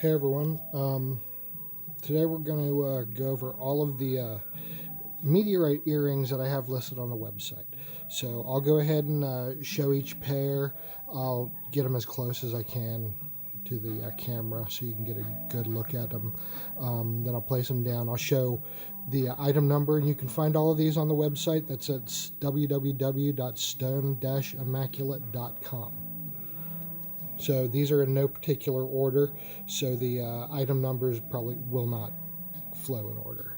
Hey everyone, today we're going to go over all of the meteorite earrings that I have listed on the website. So I'll go ahead and show each pair. I'll get them as close as I can to the camera so you can get a good look at them. Then I'll place them down. I'll show the item number, and you can find all of these on the website. That's at www.stone-immaculate.com. So these are in no particular order, so the item numbers probably will not flow in order.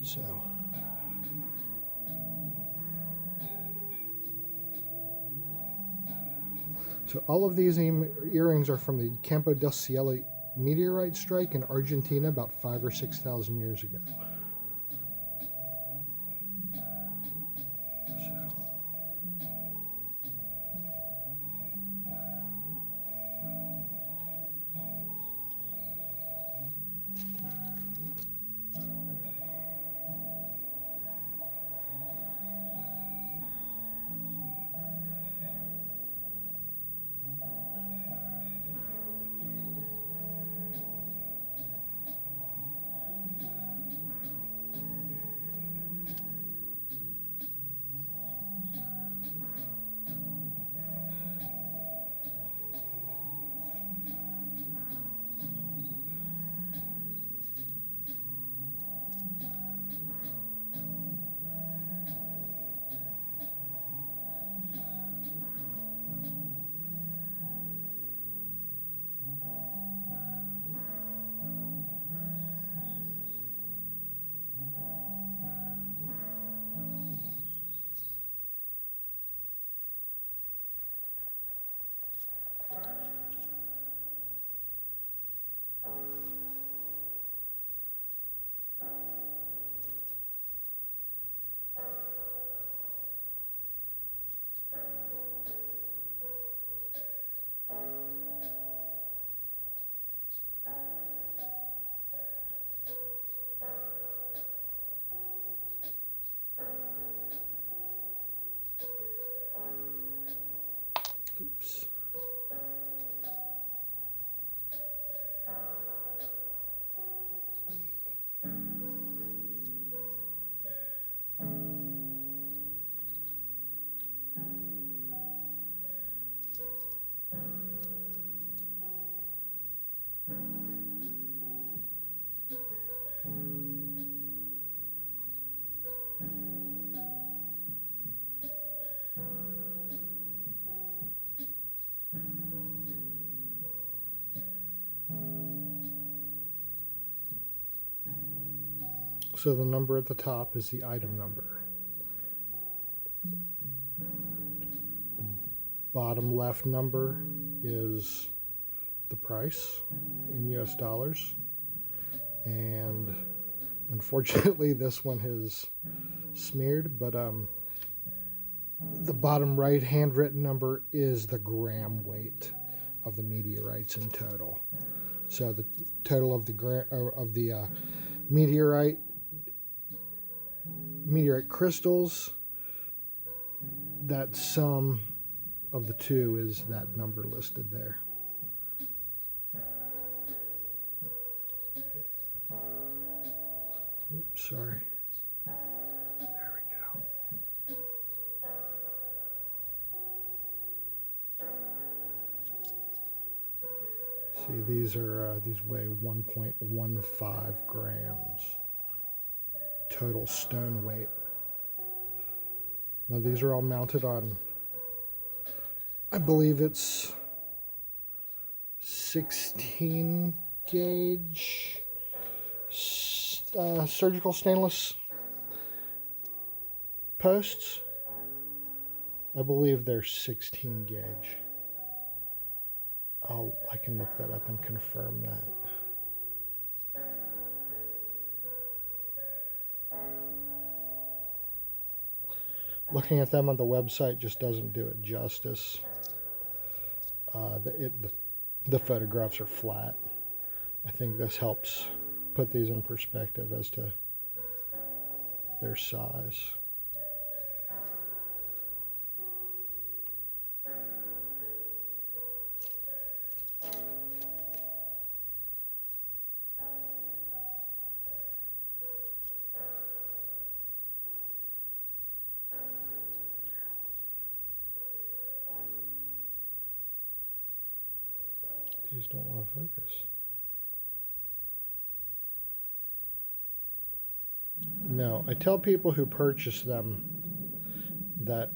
So all of these earrings are from the Campo del Cielo meteorite strike in Argentina about 5,000 or 6,000 years ago. Oops. So the number at the top is the item number. The bottom left number is the price in US dollars. And unfortunately this one has smeared, but the bottom right handwritten number is the gram weight of the meteorites in total. So the total of the meteorite crystals, that sum of the two is that number listed there. Oops, sorry. There we go. See, these weigh 1.15 grams. Total stone weight. Now these are all mounted on, I believe it's 16 gauge surgical stainless posts. I believe they're 16 gauge. I can look that up and confirm that. Looking at them on the website just doesn't do it justice. The photographs are flat. I think this helps put these in perspective as to their size. These don't want to focus. No, I tell people who purchase them that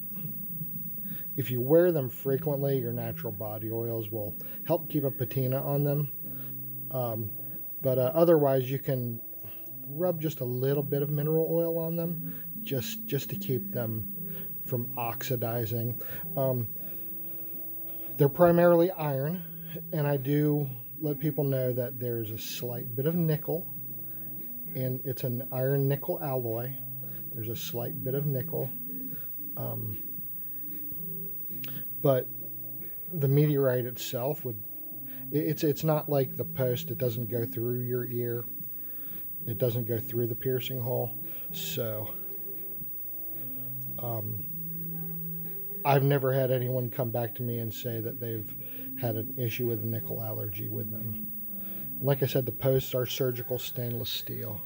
if you wear them frequently, your natural body oils will help keep a patina on them. But otherwise, you can rub just a little bit of mineral oil on them just to keep them from oxidizing. They're primarily iron, and I do let people know that there's a slight bit of nickel, and it's an iron nickel alloy. There's a slight bit of nickel, but the meteorite itself it's not like the post. It doesn't go through your ear. It doesn't go through the piercing hole. So I've never had anyone come back to me and say that they've had an issue with a nickel allergy with them. Like I said, the posts are surgical stainless steel.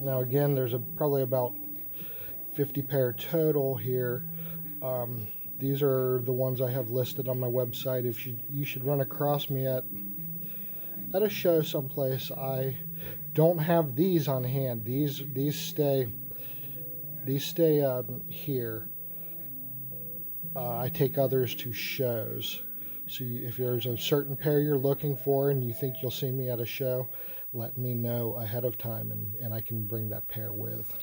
Now again, there's probably about 50 pair total here. These are the ones I have listed on my website. If you should run across me at a show someplace, I don't have these on hand. These stay here. I take others to shows. So if there's a certain pair you're looking for and you think you'll see me at a show, let me know ahead of time, and I can bring that pair with.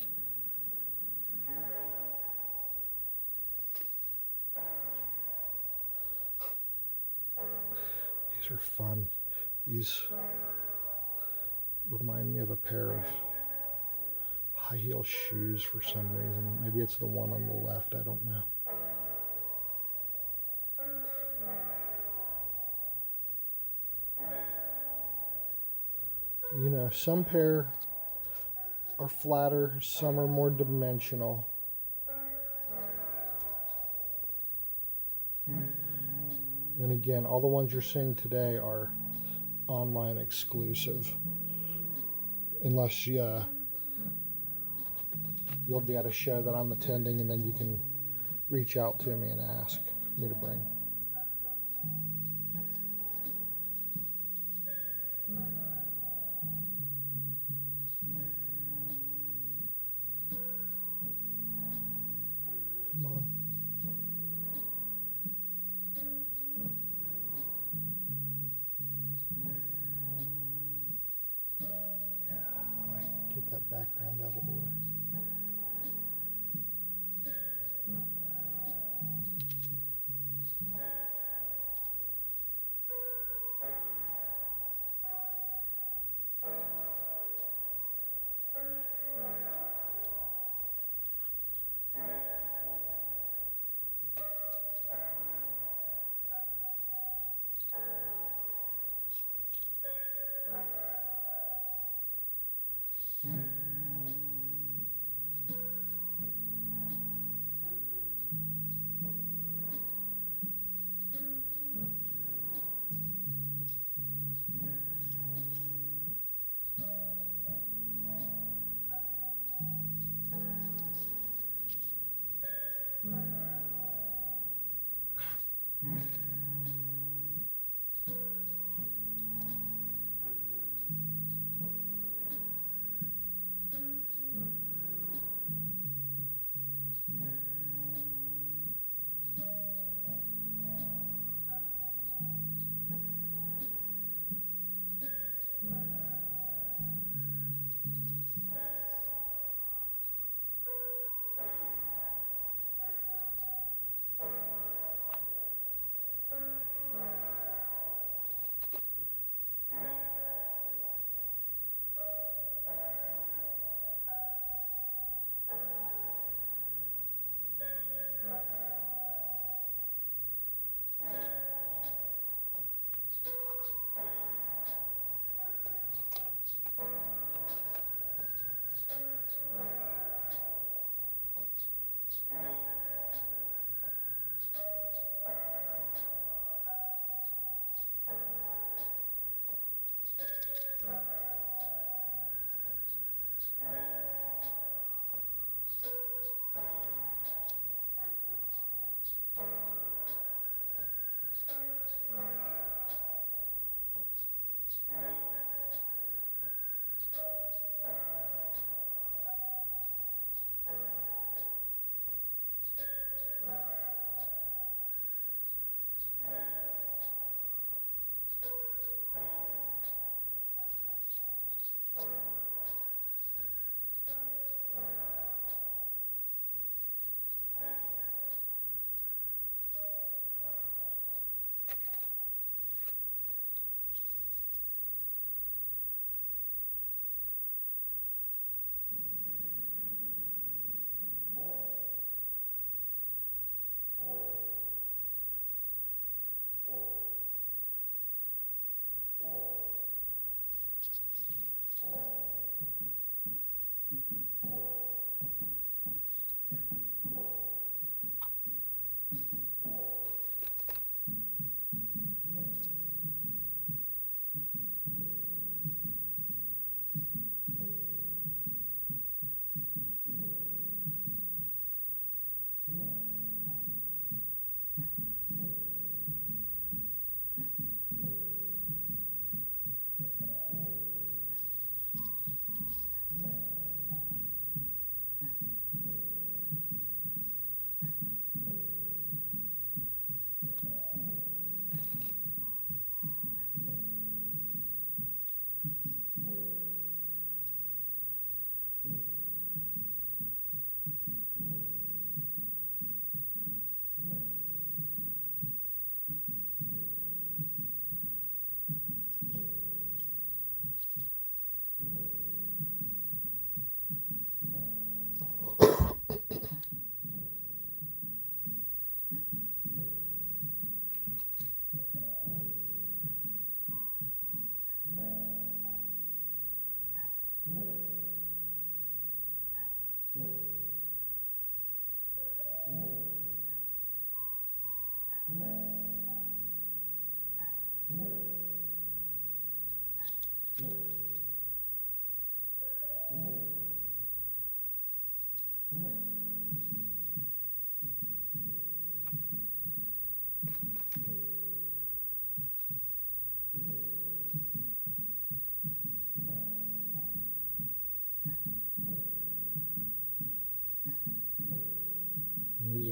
These are fun. These remind me of a pair of high heel shoes for some reason. Maybe it's the one on the left, I don't know. You know, some pair are flatter, some are more dimensional. And again, all the ones you're seeing today are online exclusive. Unless you'll be at a show that I'm attending, and then you can reach out to me and ask me to bring. Come on. Yeah, I get that background out of the way.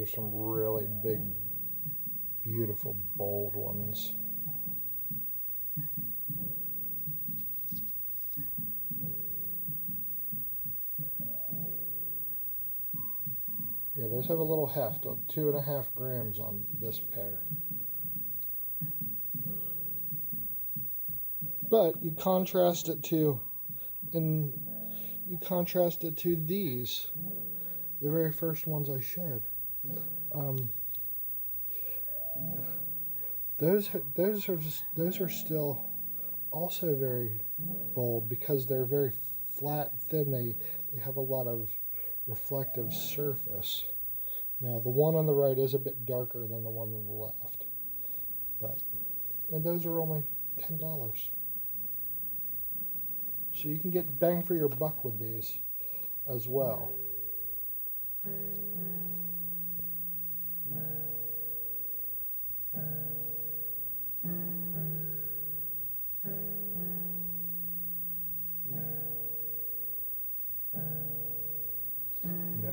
are some really big, beautiful, bold ones. Yeah, those have a little heft of 2.5 grams on this pair. But you contrast it to these, the very first ones I showed. Those are still also very bold because they're very flat, thin. They have a lot of reflective surface. Now the one on the right is a bit darker than the one on the left, and those are only $10. So you can get bang for your buck with these as well.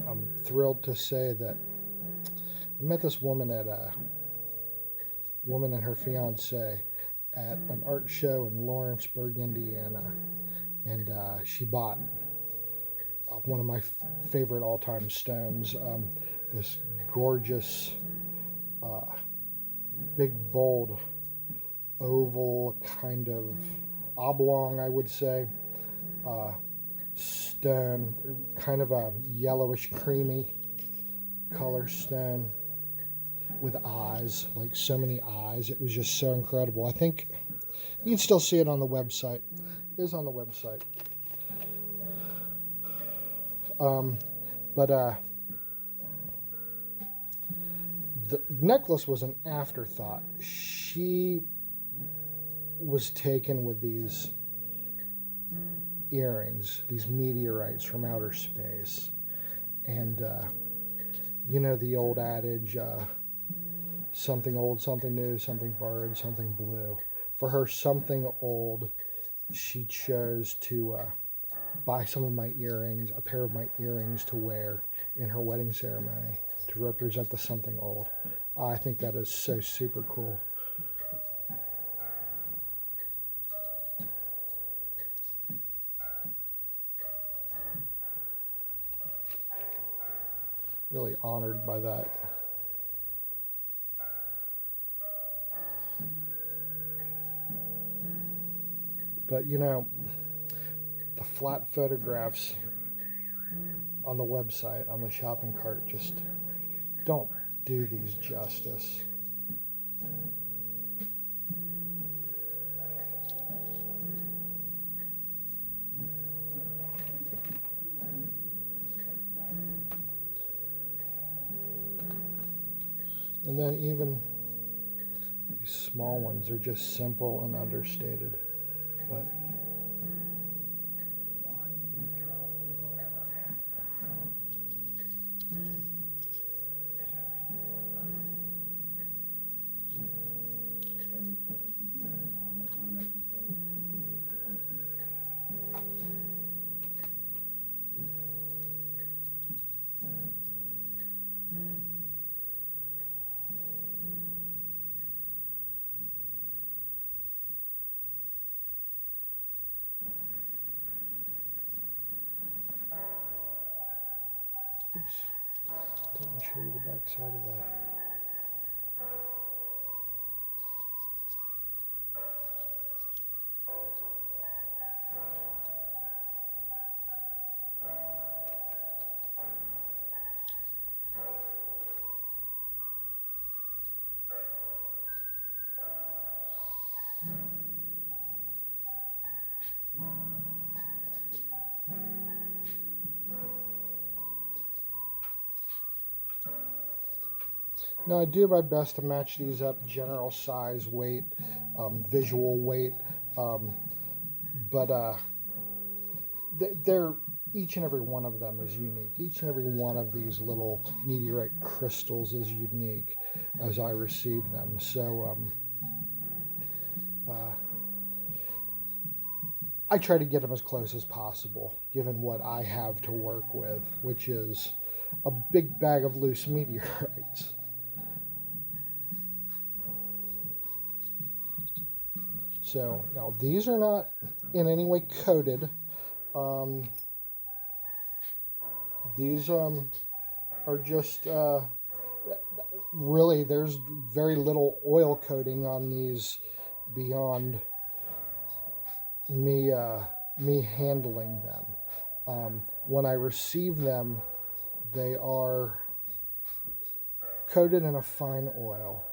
I'm thrilled to say that I met this woman woman and her fiance at an art show in Lawrenceburg, Indiana, and she bought one of my favorite all-time stones, this gorgeous, big, bold, oval, kind of oblong, I would say, stone, kind of a yellowish, creamy color stone with eyes, like so many eyes. It was just so incredible. I think you can still see it on the website. It is on the website. The necklace was an afterthought. She was taken with these earrings, these meteorites from outer space. And, you know the old adage, something old, something new, something borrowed, something blue. For her something old, she chose to buy some of my earrings, a pair of my earrings to wear in her wedding ceremony to represent the something old. I think that is so super cool. Really honored by that. But you know, the flat photographs on the website, on the shopping cart, just don't do these justice. And then even these small ones are just simple and understated, but oops, didn't show you the back side of that. Now I do my best to match these up, general size, weight, visual weight, but they're each and every one of them is unique. Each and every one of these little meteorite crystals is unique as I receive them. So I try to get them as close as possible, given what I have to work with, which is a big bag of loose meteorites. So now these are not in any way coated. These are just really, there's very little oil coating on these beyond me handling them. When I receive them, they are coated in a fine oil,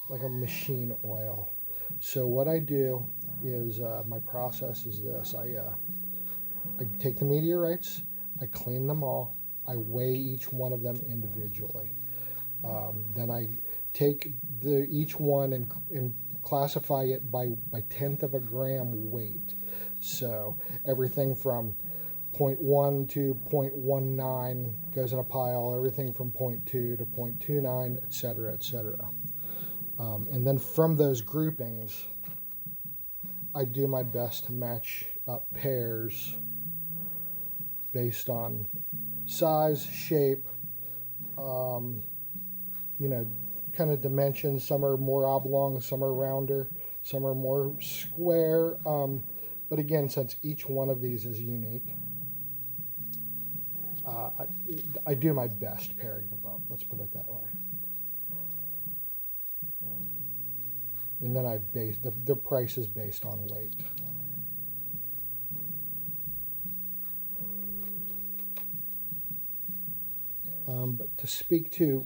like a machine oil. So what I do is, my process is this. I take the meteorites, I clean them all, I weigh each one of them individually. Then I take each one and classify it by tenth of a gram weight. So everything from 0.1 to 0.19 goes in a pile, everything from 0.2 to 0.29, etc., etc. And then from those groupings, I do my best to match up pairs based on size, shape, kind of dimensions. Some are more oblong, some are rounder, some are more square. But again, since each one of these is unique, I do my best pairing them up. Let's put it that way. And then I base the price is based on weight. But to speak to,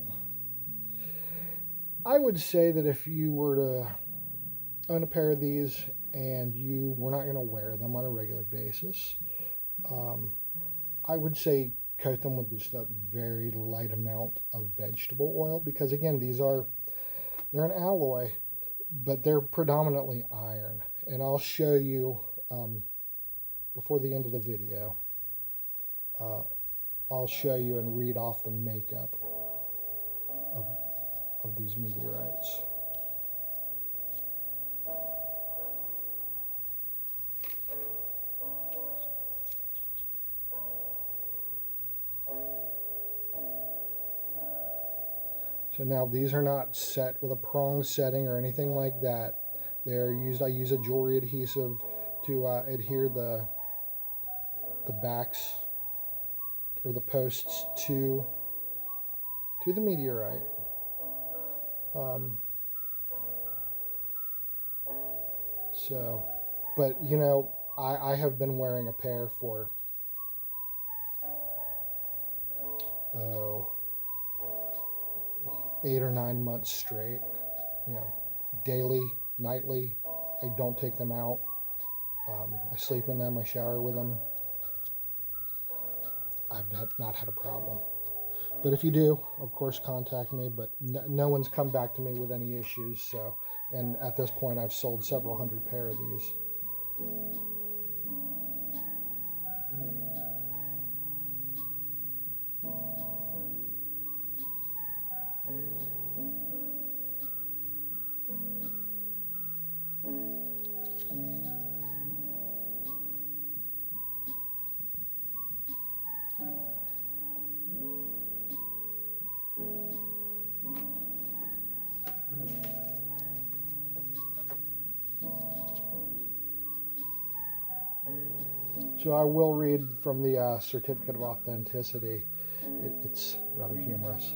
I would say that if you were to own a pair of these and you were not going to wear them on a regular basis, I would say coat them with just a very light amount of vegetable oil, because again, they're an alloy, but they're predominantly iron. And I'll show you before the end of the video. I'll show you and read off the makeup of these meteorites. So now these are not set with a prong setting or anything like that. I use a jewelry adhesive to adhere the backs or the posts to the meteorite. But I have been wearing a pair for 8 or 9 months straight. Daily, nightly. I don't take them out. I sleep in them. I shower with them. I've not had a problem. But if you do, of course, contact me. But no one's come back to me with any issues. So, and at this point, I've sold several hundred pair of these. So I will read from the Certificate of Authenticity. It's rather humorous.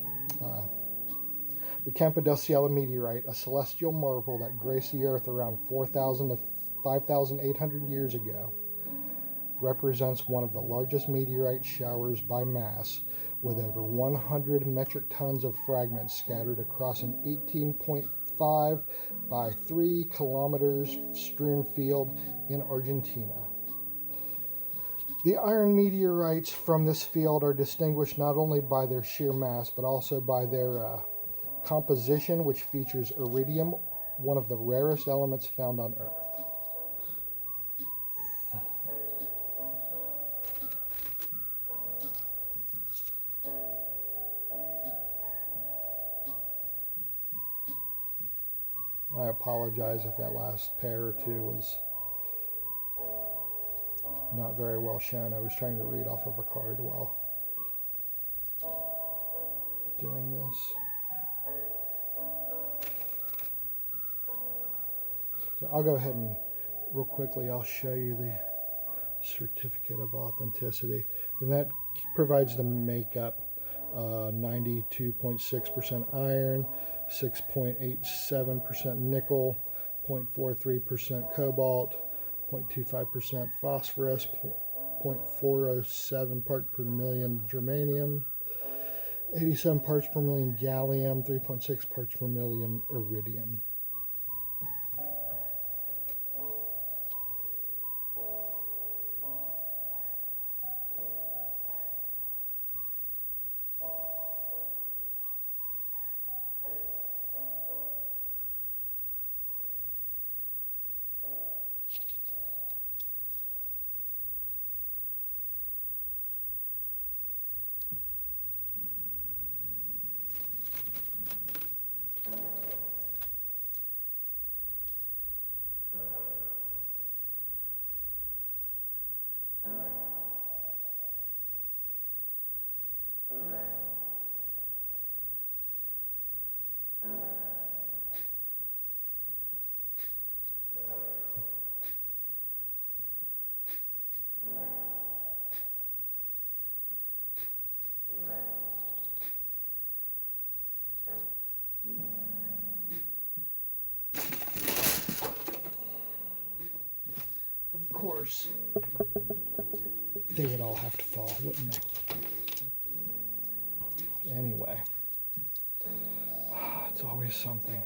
The Campo del Cielo meteorite, a celestial marvel that graced the earth around 4,000 to 5,800 years ago, represents one of the largest meteorite showers by mass, with over 100 metric tons of fragments scattered across an 18.5 by 3 kilometers strewn field in Argentina. The iron meteorites from this field are distinguished not only by their sheer mass, but also by their composition, which features iridium, one of the rarest elements found on Earth. I apologize if that last pair or two was not very well shown. I was trying to read off of a card while doing this. So I'll go ahead and real quickly, I'll show you the certificate of authenticity, and that provides the makeup: 92.6% iron, 6.87% nickel, 0.43% cobalt, 0.25% phosphorus, 0.407 parts per million germanium, 87 parts per million gallium, 3.6 parts per million iridium. Of course, they would all have to fall, wouldn't they? Anyway, it's always something.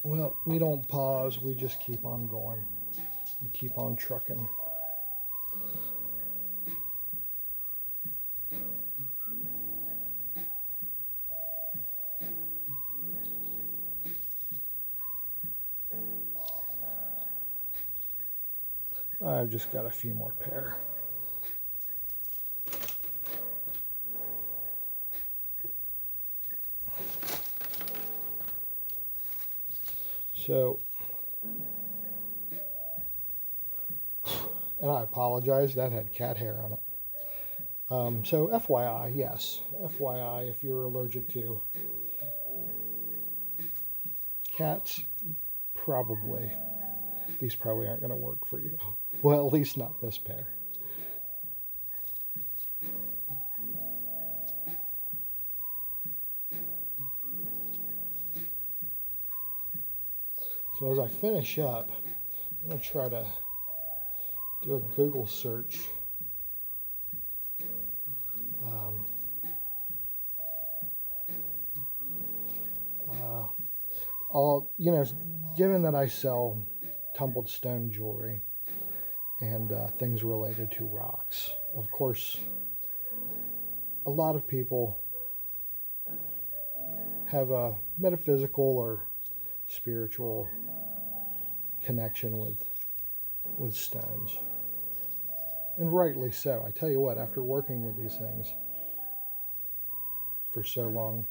Well, we don't pause, we just keep on going. We keep on trucking. I've just got a few more pair. So, and I apologize, that had cat hair on it. So FYI, yes, FYI, if you're allergic to cats, these probably aren't going to work for you. Well, at least not this pair. So as I finish up, I'm going to try to do a Google search. Given that I sell tumbled stone jewelry and things related to rocks, of course, a lot of people have a metaphysical or spiritual connection with stones, and rightly so. I tell you what, after working with these things for so long,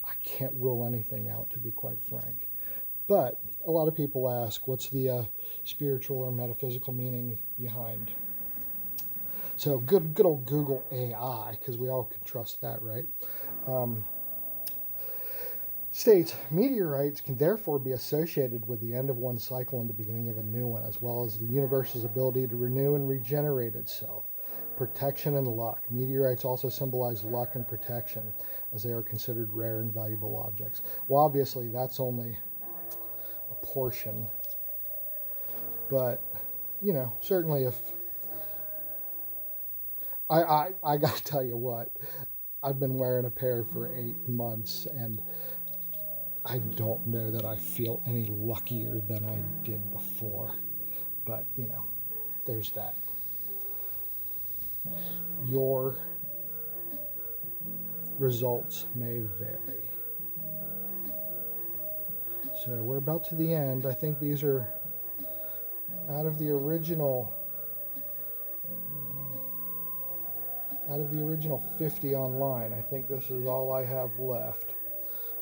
I can't rule anything out, to be quite frank. But a lot of people ask, what's the spiritual or metaphysical meaning behind? So good old Google AI, because we all can trust that, right? States, meteorites can therefore be associated with the end of one cycle and the beginning of a new one, as well as the universe's ability to renew and regenerate itself. Protection and luck. Meteorites also symbolize luck and protection, as they are considered rare and valuable objects. Well, obviously, that's only a portion. But, certainly if... I gotta tell you what, I've been wearing a pair for 8 months, and I don't know that I feel any luckier than I did before. But, there's that. Your results may vary. So we're about to the end. I think these are out of the original 50 online. I think this is all I have left.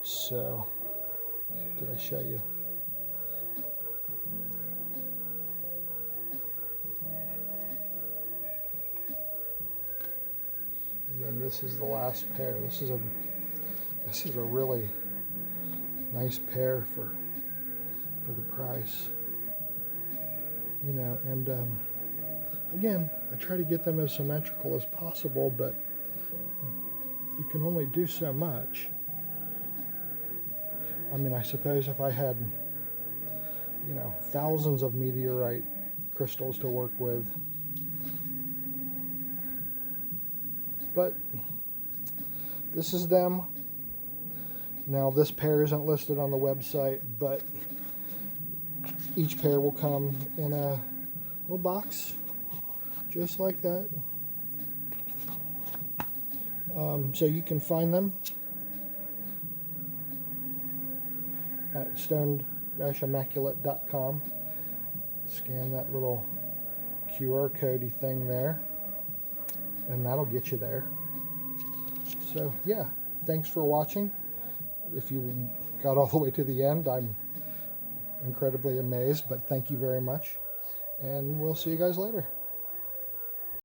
So, did I show you? And then this is the last pair. This is a really nice pair for the price. You know, and again, I try to get them as symmetrical as possible, but you can only do so much. I mean, I suppose if I had, you know, thousands of meteorite crystals to work with. But this is them. Now, this pair isn't listed on the website, but each pair will come in a little box, just like that. So you can find them at stone-immaculate.com. Scan that little QR codey thing there, and that'll get you there. So yeah, thanks for watching. If you got all the way to the end, I'm incredibly amazed, but thank you very much, and we'll see you guys later.